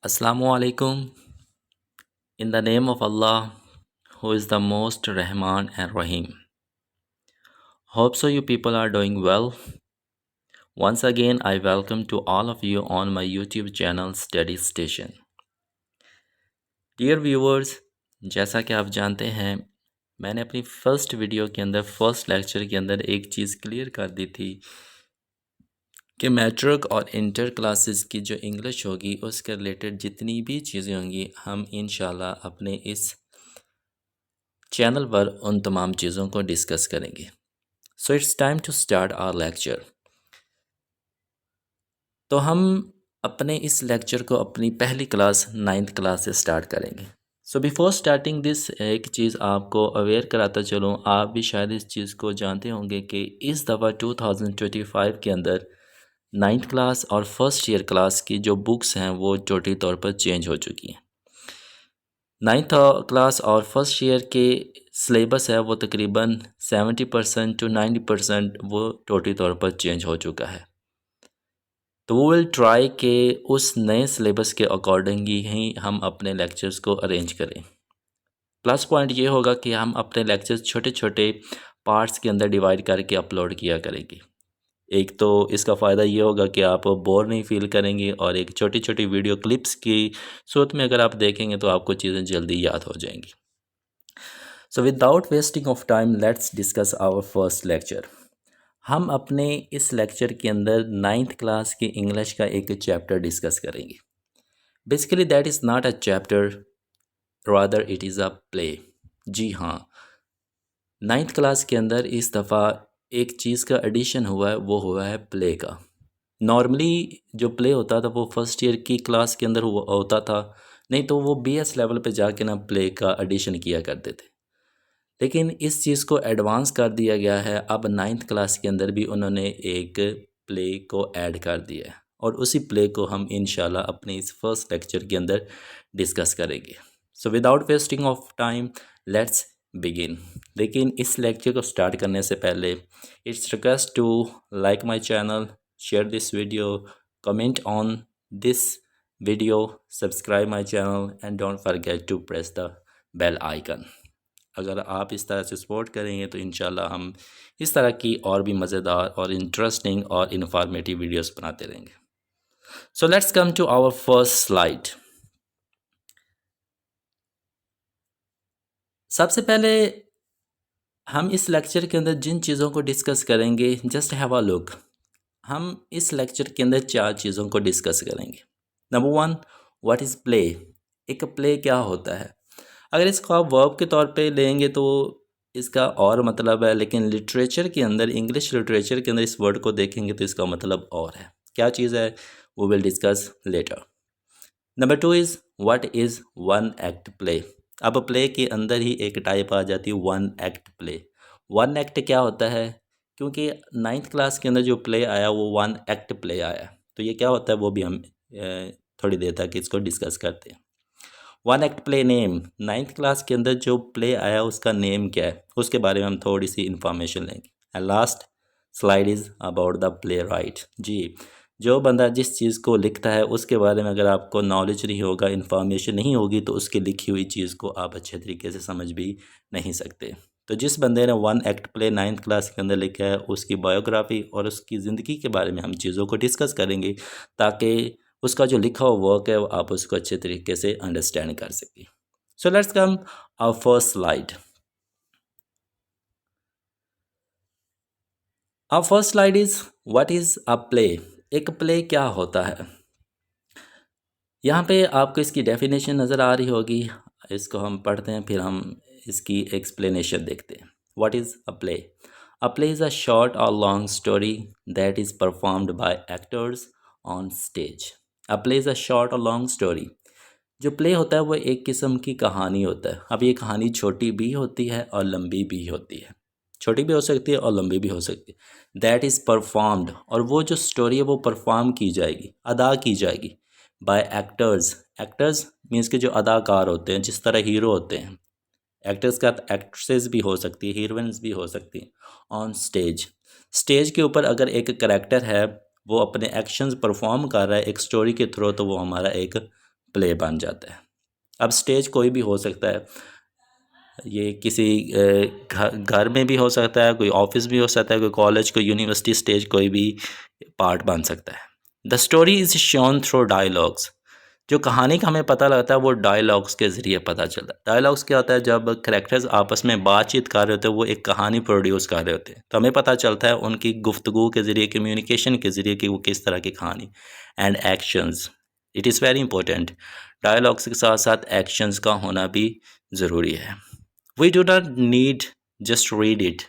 Assalamu alaikum. In the name of Allah, who is the most Rahman and Rahim. Hope so you people are doing well. Once again, I welcome to all of you on my YouTube channel Study Station. Dear viewers, जैसा कि आप जानते हैं, मैंने अपनी first video के अंदर first lecture के अंदर एक चीज़ क्लियर कर दी थी कि मैट्रिक और इंटर क्लासेस की जो इंग्लिश होगी उसके रिलेटेड जितनी भी चीज़ें होंगी हम इंशाल्लाह अपने इस चैनल पर उन तमाम चीज़ों को डिस्कस करेंगे। So it's time to start our lecture. तो हम अपने इस लेक्चर को अपनी पहली क्लास 9th क्लास से स्टार्ट करेंगे। सो बिफोर स्टार्टिंग दिस एक चीज़ आपको अवेयर कराता चलूँ, आप भी शायद इस चीज़ को जानते होंगे कि इस दफ़ा 2025 के अंदर 9th क्लास और फर्स्ट ईयर क्लास की जो बुक्स हैं वो टोटली तौर पर चेंज हो चुकी हैं। 9th क्लास और फर्स्ट ईयर के सिलेबस है वो तकरीबन 70% टू 90% वो टोटली तौर पर चेंज हो चुका है। तो वो विल ट्राई कि उस नए सिलेबस के अकॉर्डिंग ही हम अपने लेक्चर्स को अरेंज करें। प्लस पॉइंट ये होगा कि हम अपने लेक्चर्स छोटे छोटे पार्ट्स के अंदर डिवाइड करके अपलोड किया करेंगे। एक तो इसका फ़ायदा ये होगा कि आप बोर नहीं फील करेंगे, और एक छोटी छोटी वीडियो क्लिप्स की सूरत में अगर आप देखेंगे तो आपको चीज़ें जल्दी याद हो जाएंगी। So without wasting of time let's discuss our first lecture. हम अपने इस लेक्चर के अंदर 9th क्लास की इंग्लिश का एक चैप्टर डिस्कस करेंगे। Basically that is not a chapter, rather it is a play. जी हाँ, 9th क्लास के अंदर इस दफ़ा एक चीज़ का एडिशन हुआ है, वो हुआ है प्ले का। नॉर्मली जो प्ले होता था वो फर्स्ट ईयर की क्लास के अंदर होता था, नहीं तो वो BS लेवल पे जाके ना प्ले का एडिशन किया करते थे। लेकिन इस चीज़ को एडवांस कर दिया गया है, अब 9th क्लास के अंदर भी उन्होंने एक प्ले को ऐड कर दिया है, और उसी प्ले को हम इंशाल्लाह अपने इस फर्स्ट लेक्चर के अंदर डिस्कस करेंगे। So without wasting of time let's begin. लेकिन इस लेक्चर को स्टार्ट करने से पहले it's request to like my channel, share this video, comment on this video, subscribe my channel and don't forget to press the bell icon. अगर आप इस तरह से सपोर्ट करेंगे तो इंशाल्लाह हम इस तरह की और भी मज़ेदार और इंटरेस्टिंग और इन्फॉर्मेटिव वीडियोस बनाते रहेंगे। So let's come to our first slide. सबसे पहले हम इस लेक्चर के अंदर जिन चीज़ों को डिस्कस करेंगे, जस्ट हैव अ लुक। हम इस लेक्चर के अंदर 4 चीज़ों को डिस्कस करेंगे। Number 1, what is play. एक प्ले क्या होता है। अगर इसको आप वर्ब के तौर पे लेंगे तो इसका और मतलब है, लेकिन लिटरेचर के अंदर, इंग्लिश लिटरेचर के अंदर इस वर्ड को देखेंगे तो इसका मतलब और है। क्या चीज़ है वो will discuss later. Number 2 is what is one act play. अब प्ले के अंदर ही एक टाइप आ जाती है one act play. One act क्या होता है, क्योंकि 9th क्लास के अंदर जो प्ले आया वो वन एक्ट प्ले आया, तो ये क्या होता है वो भी हम थोड़ी देर तक इसको डिस्कस करते हैं। One act play name, 9th class के अंदर जो प्ले आया उसका नेम क्या है, उसके बारे में हम थोड़ी सी इंफॉर्मेशन लेंगे। And last slide is about the playwright. जी, जो बंदा जिस चीज़ को लिखता है उसके बारे में अगर आपको नॉलेज नहीं होगा, इन्फॉर्मेशन नहीं होगी, तो उसकी लिखी हुई चीज़ को आप अच्छे तरीके से समझ भी नहीं सकते। तो जिस बंदे ने one act play 9th class के अंदर लिखा है उसकी बायोग्राफी और उसकी ज़िंदगी के बारे में हम चीज़ों को डिस्कस करेंगे, ताकि उसका जो लिखा हुआ वर्क है वो आप उसको अच्छे तरीके से अंडरस्टैंड कर सकें। So let's come our first slide. Our first slide is what is a play. एक प्ले क्या होता है। यहाँ पे आपको इसकी डेफिनेशन नज़र आ रही होगी, इसको हम पढ़ते हैं फिर हम इसकी एक्सप्लेनेशन देखते हैं। What is a play. A play is a short और long story that is performed by actors on stage. A play is a short और लॉन्ग स्टोरी। जो प्ले होता है वो एक किस्म की कहानी होता है। अब ये कहानी छोटी भी होती है और लंबी भी होती है, छोटी भी हो सकती है और लंबी भी हो सकती है। दैट इज़ परफॉर्म्ड, और वो जो स्टोरी है वो परफॉर्म की जाएगी, अदा की जाएगी बाय एक्टर्स। एक्टर्स मीन्स के जो अदाकार होते हैं, जिस तरह हीरो होते हैं। एक्टर्स का एक्ट्रेस भी हो सकती है, हीरोइंस भी हो सकती हैं। ऑन स्टेज, स्टेज के ऊपर अगर एक करेक्टर है वो अपने एक्शंस परफॉर्म कर रहा है एक स्टोरी के थ्रू, तो वो हमारा एक प्ले बन जाता है। अब स्टेज कोई भी हो सकता है, ये किसी घर में भी हो सकता है, कोई ऑफिस भी हो सकता है, कोई कॉलेज, कोई यूनिवर्सिटी, स्टेज कोई भी पार्ट बन सकता है। The story is shown through dialogues. जो कहानी का हमें पता लगता है वो डायलॉग्स के ज़रिए पता चलता है। डायलॉग्स क्या होता है, जब करैक्टर्स आपस में बातचीत कर रहे होते हैं, वो एक कहानी प्रोड्यूस कर रहे होते हैं, तो हमें पता चलता है उनकी गुफ्तगू के ज़रिए, कम्युनिकेशन के ज़रिए कि वो किस तरह की कहानी। And actions, it is very important. Dialogues के साथ साथ एक्शंस का होना भी ज़रूरी है। We do not need just read it.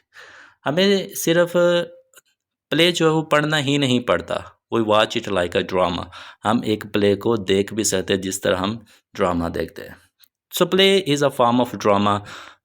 हमें सिर्फ प्ले जो है वो पढ़ना ही नहीं पड़ता, we watch it like a drama. हम एक प्ले को देख भी सकते हैं जिस तरह हम ड्रामा देखते हैं। So play is a form of drama.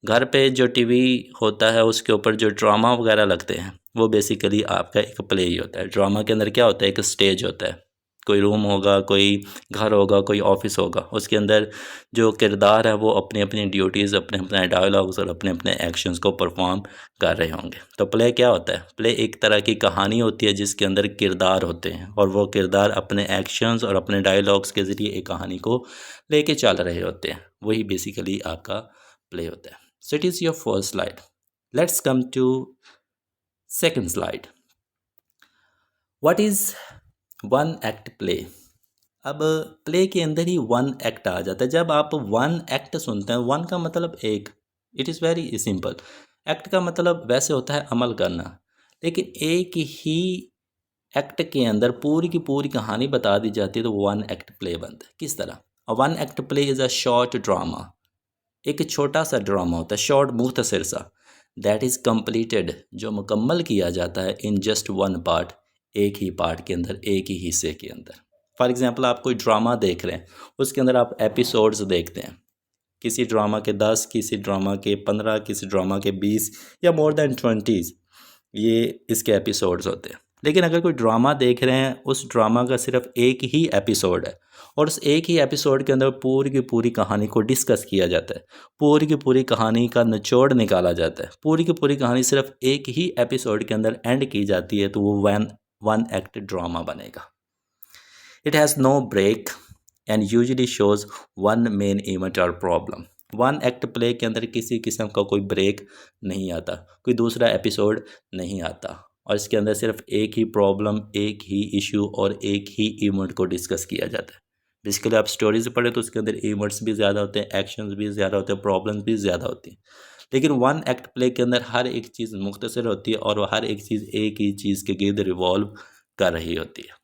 घर पे जो टीवी होता है उसके ऊपर जो ड्रामा वगैरह लगते हैं वो बेसिकली आपका एक प्ले ही होता है। ड्रामा के अंदर क्या होता है, एक स्टेज होता है, कोई रूम होगा, कोई घर होगा, कोई ऑफिस होगा, उसके अंदर जो किरदार है वो अपनी अपनी ड्यूटीज़, अपने अपने डायलॉग्स और अपने अपने एक्शंस को परफॉर्म कर रहे होंगे। तो प्ले क्या होता है, प्ले एक तरह की कहानी होती है जिसके अंदर किरदार होते हैं और वो किरदार अपने एक्शंस और अपने डायलॉग्स के ज़रिए एक कहानी को लेके चल रहे होते हैं, वही बेसिकली आपका प्ले होता है। So it is your first slide. Let's come to second slide. What is one act play. अब प्ले के अंदर ही वन एक्ट आ जाता है। जब आप वन एक्ट सुनते हैं, वन का मतलब एक, it is very simple. Act का मतलब वैसे होता है अमल करना, लेकिन एक ही एक्ट के अंदर पूरी की पूरी कहानी बता दी जाती है तो वन एक्ट प्ले बनता है। किस तरह? One act play is a short drama. एक छोटा सा ड्रामा होता है, शॉर्ट मुख्तसर सा, दैट इज़ कम्प्लीटेड, जो मुकम्मल किया जाता है इन जस्ट वन पार्ट, एक ही पार्ट के अंदर, एक ही हिस्से के अंदर। फॉर एग्ज़ाम्पल आप कोई ड्रामा देख रहे हैं, उसके अंदर आप एपिसोड्स देखते हैं, किसी ड्रामा के 10, किसी ड्रामा के 15, किसी ड्रामा के 20 या मोर देन 20 ये इसके एपिसोड्स होते हैं। लेकिन अगर कोई ड्रामा देख रहे हैं, उस ड्रामा का सिर्फ एक ही एपिसोड है और उस एक ही एपिसोड के अंदर पूरी की पूरी कहानी को डिस्कस किया जाता है, पूरी की पूरी कहानी का निचोड़ निकाला जाता है, पूरी की पूरी कहानी सिर्फ एक ही एपिसोड के अंदर एंड की जाती है, तो वो वन एक्ट ड्रामा बनेगा। It has no break and usually shows one main event or problem. One act play के अंदर किसी किस्म का कोई ब्रेक नहीं आता, कोई दूसरा एपिसोड नहीं आता और इसके अंदर सिर्फ एक ही प्रॉब्लम, एक ही इशू और एक ही इवेंट को डिस्कस किया जाता है। बेसिकली आप स्टोरीज पढ़े तो उसके अंदर इवेंट्स भी ज़्यादा होते हैं, एक्शंस भी ज़्यादा होते हैं, प्रॉब्लम्स भी ज़्यादा होती हैं। लेकिन वन एक्ट प्ले के अंदर हर एक चीज़ मुख्तसर होती है और हर एक चीज़ एक ही चीज़ के गिर्द रिवॉल्व कर रही होती है।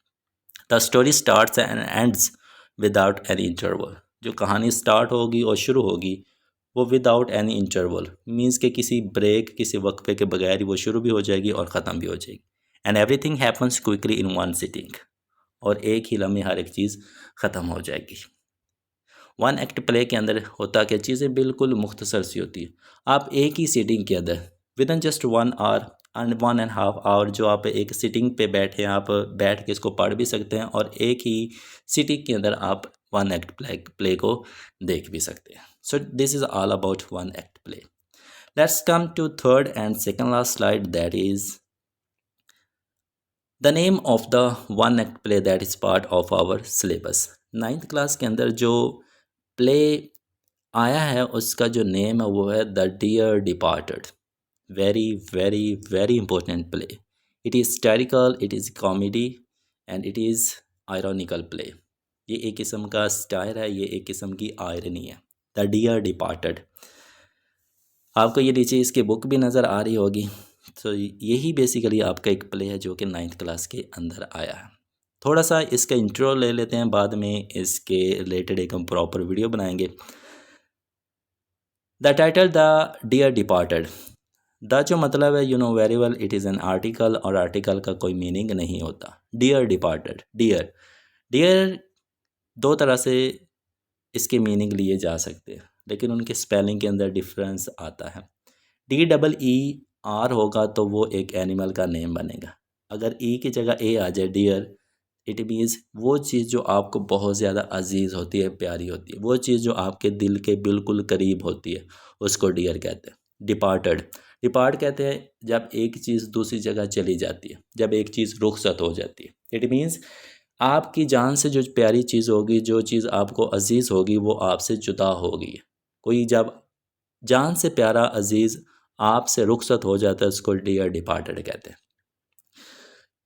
The story starts and ends without any interval. जो कहानी स्टार्ट होगी और शुरू होगी वो विदाउट एनी इंटरवल, मीन्स के किसी ब्रेक, किसी वक्फे के बगैर ही वो शुरू भी हो जाएगी और ख़त्म भी हो जाएगी। And everything happens quickly in one sitting, और एक ही लम्हे हर एक चीज़ ख़त्म हो जाएगी। वन एक्ट प्ले के अंदर होता क्या, चीज़ें बिल्कुल मुख्तसर सी होती है। आप एक ही सीटिंग के अंदर within just 1 hour and 1.5 hour जो आप एक सिटिंग पे बैठे, आप बैठ के इसको पढ़ भी सकते हैं और एक ही सिटिंग के अंदर आप वन एक्ट प्ले को देख भी सकते हैं। So this is all about one act play. Let's come to third and second last slide, that is the name of the one act play that is part of our syllabus. 9th class के अंदर जो play आया है उसका जो name है वो है the dear departed. Very very very important play. It is statical, it is comedy and it is ironical play. ये एक किस्म का स्टाइल है, ये एक किस्म की आयरनी है। द डियर डिपार्टेड, आपको ये नीचे इसकी बुक भी नज़र आ रही होगी। तो यही बेसिकली आपका एक प्ले है जो कि 9th क्लास के अंदर आया है। थोड़ा सा इसका इंट्रो ले लेते हैं, बाद में इसके रिलेटेड एक हम प्रॉपर वीडियो बनाएंगे। The title the dear departed, the जो मतलब है you know very well it is an article, और आर्टिकल का कोई मीनिंग नहीं होता। डियर डिपार्टेड, डियर डियर दो तरह से इसके मीनिंग लिए जा सकते हैं, लेकिन उनके स्पेलिंग के अंदर डिफरेंस आता है। DEER होगा तो वो एक एनिमल का नेम बनेगा। अगर ई की जगह ए आ जाए, डियर, इट मीन्स वो चीज़ जो आपको बहुत ज़्यादा अजीज़ होती है, प्यारी होती है, वो चीज़ जो आपके दिल के बिल्कुल करीब होती है, उसको डियर कहते हैं। डिपार्टेड, डिपार्ट कहते हैं जब एक चीज़ दूसरी जगह चली जाती है, जब एक चीज़ रुखसत हो जाती है। इट मीन्स आपकी जान से जो प्यारी चीज़ होगी, जो चीज़ आपको अज़ीज़ होगी, वो आपसे जुदा होगी। कोई जब जान से प्यारा अज़ीज़ आपसे रुखसत हो जाता है, उसको डियर डिपार्टेड कहते हैं।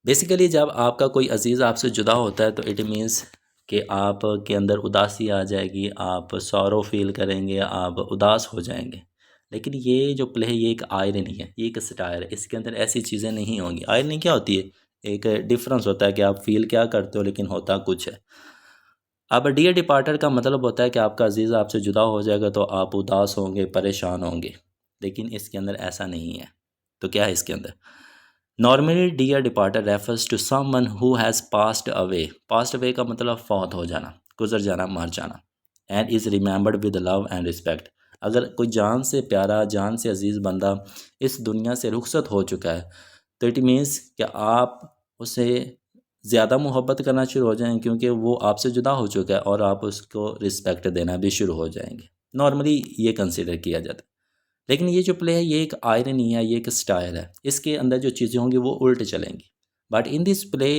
बेसिकली जब आपका कोई अज़ीज़ आपसे जुदा होता है तो इट मीन्स कि आप के अंदर उदासी आ जाएगी, आप सॉरो फील करेंगे, आप उदास हो जाएंगे। लेकिन ये जो प्ले है ये एक आयरनी है, ये एक सटायर है, इसके अंदर ऐसी चीज़ें नहीं होंगी। आयरनी क्या होती है? एक डिफरेंस होता है कि आप फील क्या करते हो लेकिन होता कुछ है। अब डियर डिपार्टेड का मतलब होता है कि आपका अज़ीज़ आपसे जुदा हो जाएगा तो आप उदास होंगे, परेशान होंगे। लेकिन इसके अंदर ऐसा नहीं है। तो क्या है इसके अंदर? Normally dear departed refers to someone who has passed away का मतलब फौत हो जाना, गुजर जाना, मर जाना। And is remembered with love and respect. अगर कोई जान से प्यारा, जान से अजीज़ बंदा इस दुनिया से रुखसत हो चुका है तो इट मीन्स कि आप उसे ज़्यादा मोहब्बत करना शुरू हो जाएंगे, क्योंकि वो आपसे जुदा हो चुका है, और आप उसको रिस्पेक्ट देना भी शुरू हो जाएंगे। नॉर्मली ये कंसिडर किया जाता है। लेकिन ये जो प्ले है ये एक आयरनी है, ये एक स्टाइल है। इसके अंदर जो चीज़ें होंगी वो उल्ट चलेंगी। But in this play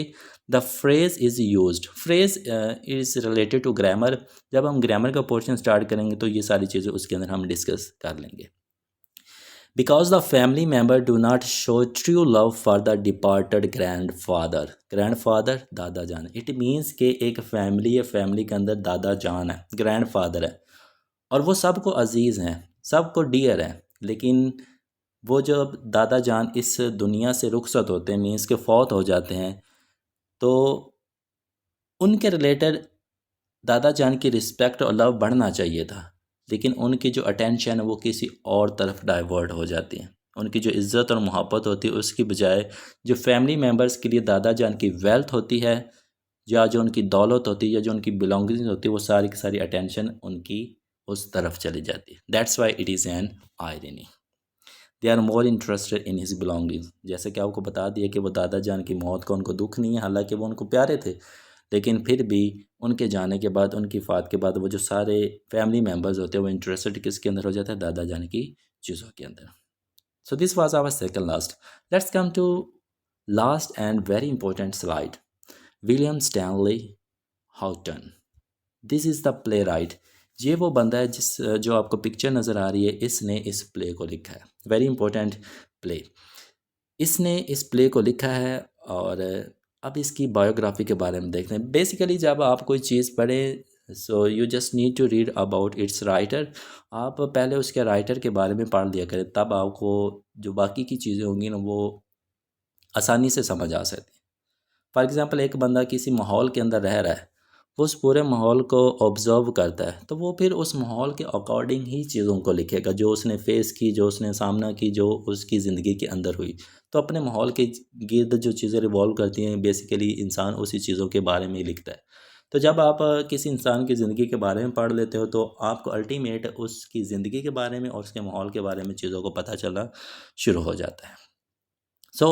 the phrase is used. Phrase is related to grammar. जब हम ग्रामर का पोर्शन स्टार्ट करेंगे तो ये सारी चीज़ें उसके अंदर हम डिस्कस कर लेंगे। Because the family member do not show true love for the departed grand father दादा जान। इट मीन्स कि एक फैमिली है, फैमिली के अंदर दादा जान है, ग्रैंड फादर है, और वो सबको अजीज़ हैं, सबको डियर हैं। लेकिन वो जब दादा जान इस दुनिया से रुखसत होते हैं, मीन्स के फौत हो जाते हैं, तो उनके रिलेटेड दादा जान की रिस्पेक्ट और लव बढ़ना चाहिए था। लेकिन उनकी जो अटेंशन है वो किसी और तरफ डाइवर्ट हो जाती है। उनकी जो इज़्ज़त और मोहब्बत होती है उसकी बजाय जो फैमिली मेम्बर्स के लिए दादा जान की वेल्थ होती है, या जो उनकी दौलत होती है, या जो उनकी बिलोंगिंग्स होती है, वो सारी की सारी अटेंशन उनकी उस तरफ चली जाती है। That's why it is an irony. They are more interested in his belongings. जैसे कि आपको बता दिया कि वो दादा जान की मौत का उनको दुख नहीं है, हालांकि वो उनको प्यारे थे, लेकिन फिर भी उनके जाने के बाद, उनकी फ़ात के बाद, वो जो सारे फैमिली मेम्बर्स होते हैं वो इंटरेस्टेड किसके अंदर हो जाता है? दादा जान की चीज़ों के अंदर। So this was our second last. Let's come to last and very important slide. William Stanley Houghton, this is the playwright. ये वो बंदा है जिस जो आपको पिक्चर नज़र आ रही है, इसने इस प्ले को लिखा है। Very important play. इसने इस प्ले को लिखा है, और अब इसकी बायोग्राफी के बारे में देखते हैं। बेसिकली जब आप कोई चीज़ पढ़ें, so you just need to read about its writer. आप पहले उसके राइटर के बारे में पढ़ लिया करें, तब आपको जो बाकी की चीज़ें होंगी ना वो आसानी से समझ आ सकती हैं। फॉर एग्ज़ाम्पल एक बंदा किसी माहौल के अंदर रह रहा है, वो उस पूरे माहौल को ऑब्ज़र्व करता है, तो वो फिर उस माहौल के अकॉर्डिंग ही चीज़ों को लिखेगा, जो उसने फ़ेस की, जो उसने सामना की, जो उसकी ज़िंदगी के अंदर हुई। तो अपने माहौल के गिर्द जो चीज़ें रिवॉल्व करती हैं, बेसिकली इंसान उसी चीज़ों के बारे में ही लिखता है। तो जब आप किसी इंसान की ज़िंदगी के बारे में पढ़ लेते हो तो आपको अल्टीमेट उसकी ज़िंदगी के बारे में और उसके माहौल के बारे में चीज़ों को पता चलना शुरू हो जाता है। So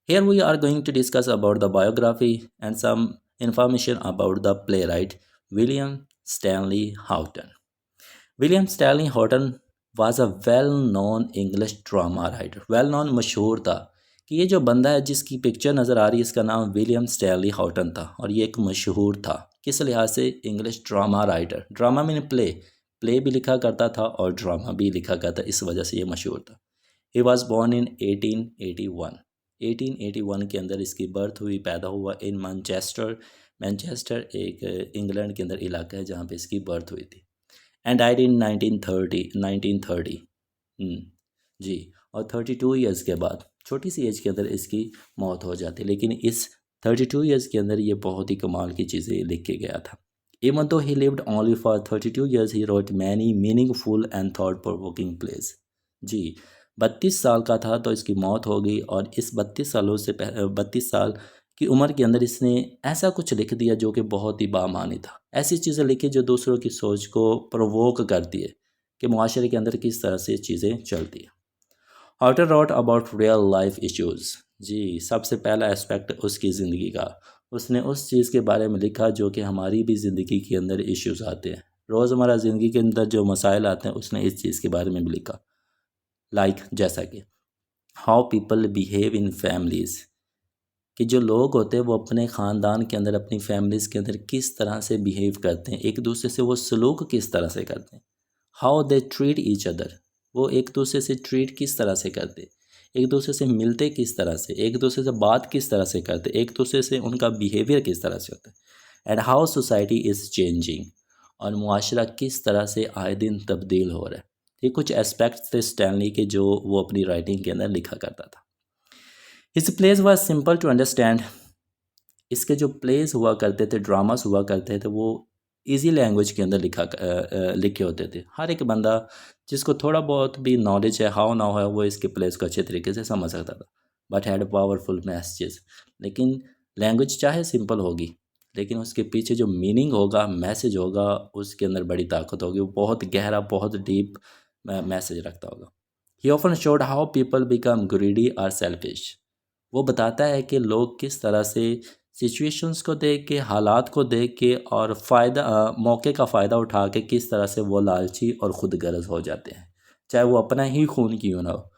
here we are going to discuss about the biography and some information about the playwright William Stanley Houghton. William Stanley Houghton was a well-known English drama writer. Well-known मशहूर था कि ये जो बंदा है जिसकी पिक्चर नज़र आ रही है, इसका नाम विलियम स्टैनली हॉटन था, और ये एक मशहूर था किस लिहाज से? English drama writer. Drama mean play, play भी लिखा करता था और ड्रामा भी लिखा करता, इस वजह से ये मशहूर था। He was born in 1881। 1881 के अंदर इसकी बर्थ हुई, पैदा हुआ इन मैनचेस्टर। मैनचेस्टर एक इंग्लैंड के अंदर इलाका है जहाँ पे इसकी बर्थ हुई थी। And died in 1930। जी। और 32 ईयर्स के बाद, छोटी सी एज के अंदर इसकी मौत हो जाती, लेकिन इस 32 ईयर्स के अंदर ये बहुत ही कमाल की चीज़ें लिख के गया था। Even though he lived only for 32 years, he wrote many meaningful and thought-provoking plays. जी, 32 साल का था तो इसकी मौत हो गई, और इस 32 सालों से 32 साल की उम्र के अंदर इसने ऐसा कुछ लिख दिया जो कि बहुत ही बामानी था। ऐसी चीज़ें लिखी जो दूसरों की सोच को प्रोवोक करती है कि मुआशरे के अंदर किस तरह से चीज़ें चलती हैं। Houghton wrote about real life issues. जी, सबसे पहला एस्पेक्ट उसकी ज़िंदगी का, उसने उस चीज़ के बारे में लिखा जो कि हमारी भी ज़िंदगी के अंदर इश्यूज़ आते हैं, रोज़मर्रा ज़िंदगी के अंदर जो मसाइल आते हैं, उसने इस चीज़ के बारे में भी लिखा। लाइक जैसा कि how people behave in families, कि जो लोग होते हैं वो अपने ख़ानदान के अंदर, अपनी फैमिलीज़ के अंदर किस तरह से बिहेव करते हैं, एक दूसरे से वो सलूक किस तरह से करते हैं, how they treat each other, वो एक दूसरे से ट्रीट किस तरह से करते, एक दूसरे से मिलते किस तरह से, एक दूसरे से बात किस तरह से करते, एक दूसरे से उनका बिहेवियर किस तरह से होता है, and how society is changing, और मुआशरा किस तरह से आए दिन तब्दील हो रहा है। ये कुछ एस्पेक्ट्स थे स्टैनली के जो वो अपनी राइटिंग के अंदर लिखा करता था। His plays was simple to understand, इसके जो प्लेस हुआ करते थे, ड्रामास हुआ करते थे, वो इजी लैंग्वेज के अंदर लिखे होते थे। हर एक बंदा जिसको थोड़ा बहुत भी नॉलेज है, हाउ ना हो, वो इसके प्लेस को अच्छे तरीके से समझ सकता था। बट हैड पावरफुल मैसेजेस, लेकिन लैंग्वेज चाहे सिंपल होगी, लेकिन उसके पीछे जो मीनिंग होगा, मैसेज होगा, उसके अंदर बड़ी ताकत होगी, वो बहुत गहरा, बहुत डीप मैसेज रखता होगा। ही often showed how people become greedy और सेल्फिश, वो बताता है कि लोग किस तरह से सिचुएशंस को देख के, हालात को देख के और मौके का फ़ायदा उठा के किस तरह से वो लालची और ख़ुद गर्ज़ हो जाते हैं, चाहे वो अपना ही खून क्यों ना हो।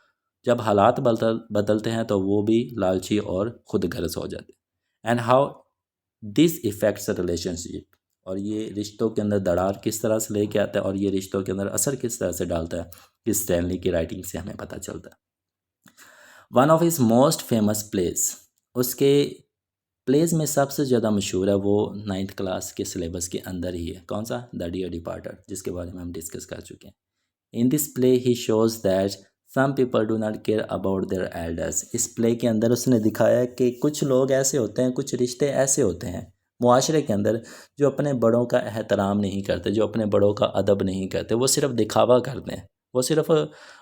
जब हालात बदलते हैं तो वो भी लालची और ख़ुद गर्ज़ हो जाते हैं। And how this effects relationship, और ये रिश्तों के अंदर दरार किस तरह से लेके आता है और ये रिश्तों के अंदर असर किस तरह से डालता है, इस स्टैनली की राइटिंग से हमें पता चलता है। One of his most famous place, उसके प्लेस में सबसे ज़्यादा मशहूर है वो 9th क्लास के सिलेबस के अंदर ही है। कौन सा? द डियर डिपार्टेड, जिसके बारे में हम डिस्कस कर चुके हैं। In this play he shows that some people do not care about their elders, इस प्ले के अंदर उसने दिखाया कि कुछ लोग ऐसे होते हैं, कुछ रिश्ते ऐसे होते हैं मुआशरे के अंदर जो अपने बड़ों का एहतराम नहीं करते, जो अपने बड़ों का अदब नहीं करते, वो सिर्फ दिखावा करते हैं, वो सिर्फ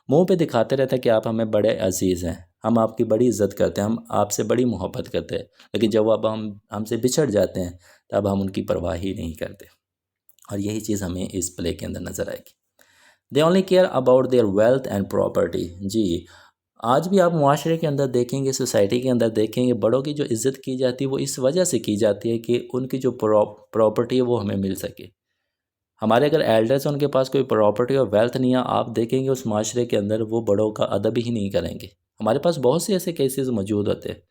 मुंह पे दिखाते रहते हैं कि आप हमें बड़े अजीज़ हैं, हम आपकी बड़ी इज़्ज़त करते हैं, हम आपसे बड़ी मोहब्बत करते हैं, लेकिन जब अब हम हमसे बिछड़ जाते हैं तब हम उनकी परवाह ही नहीं करते। और यही चीज़ हमें इस प्ले के अंदर नज़र आएगी। They only care about their wealth and property. जी, आज भी आप मुआशरे के अंदर देखेंगे, सोसाइटी के अंदर देखेंगे, बड़ों की जो इज़्ज़त की जाती है वो इस वजह से की जाती है कि उनकी जो प्रॉपर्टी है वो हमें मिल सके। हमारे अगर एल्डर्स हैं, उनके पास कोई प्रॉपर्टी और वेल्थ नहीं है, आप देखेंगे उस माशरे के अंदर वो बड़ों का अदब ही नहीं करेंगे। हमारे पास बहुत से ऐसे केसेस मौजूद होते हैं,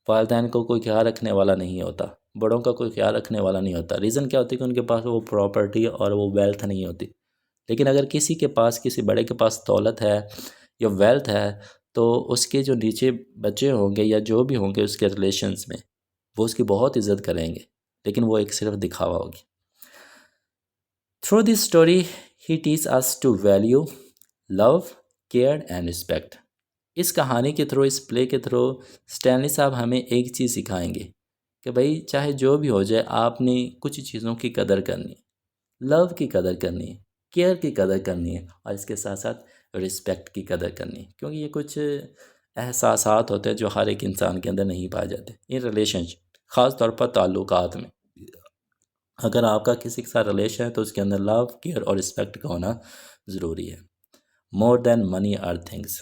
वालिदैन को कोई ख्याल रखने वाला नहीं होता, बड़ों का कोई ख्याल रखने वाला नहीं होता। रीज़न क्या होती है कि उनके पास वो प्रॉपर्टी और वो वेल्थ नहीं होती। लेकिन अगर किसी के पास, किसी बड़े के पास दौलत है या वेल्थ है, तो उसके जो नीचे बच्चे होंगे या जो भी होंगे उसके रिलेशंस में, वो उसकी बहुत इज़्ज़त करेंगे, लेकिन वो एक सिर्फ दिखावा होगी। Through this story, he teaches us to value, love, care and respect. इस कहानी के थ्रू, इस प्ले के थ्रू स्टैनली साहब हमें एक चीज़ सिखाएंगे कि भाई चाहे जो भी हो जाए, आपने कुछ चीज़ों की कदर करनी है, लव की कदर करनी है, केयर की कदर करनी है और इसके साथ साथ रिस्पेक्ट की कदर करनी है, क्योंकि ये कुछ एहसासात होते हैं जो हर एक इंसान के अंदर नहीं पाए जाते। इन रिलेशनशिप, ख़ास तौर पर ताल्लुकात में, अगर आपका किसी के साथ रिलेशन है तो उसके अंदर लव, केयर और रिस्पेक्ट का होना ज़रूरी है। मोर देन मनी और थिंग्स,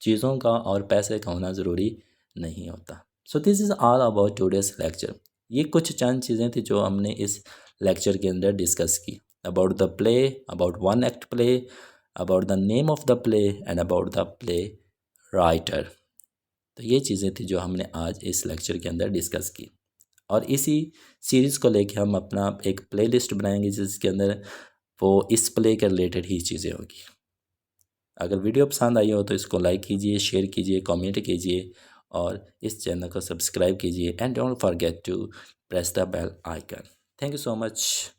चीज़ों का और पैसे का होना ज़रूरी नहीं होता। सो this is all about today's lecture. ये कुछ चंद चीज़ें थी जो हमने इस लेक्चर के अंदर डिस्कस की। About the play, about one act play, about the name of the play and about the play writer. तो ये चीज़ें थी जो हमने आज इस लेक्चर के अंदर डिस्कस की, और इसी सीरीज़ को लेके हम अपना एक प्लेलिस्ट बनाएंगे जिसके अंदर वो इस प्ले के रिलेटेड ही चीज़ें होगी। अगर वीडियो पसंद आई हो तो इसको लाइक कीजिए, शेयर कीजिए, कमेंट कीजिए और इस चैनल को सब्सक्राइब कीजिए and don't forget to press the bell icon. Thank you so much.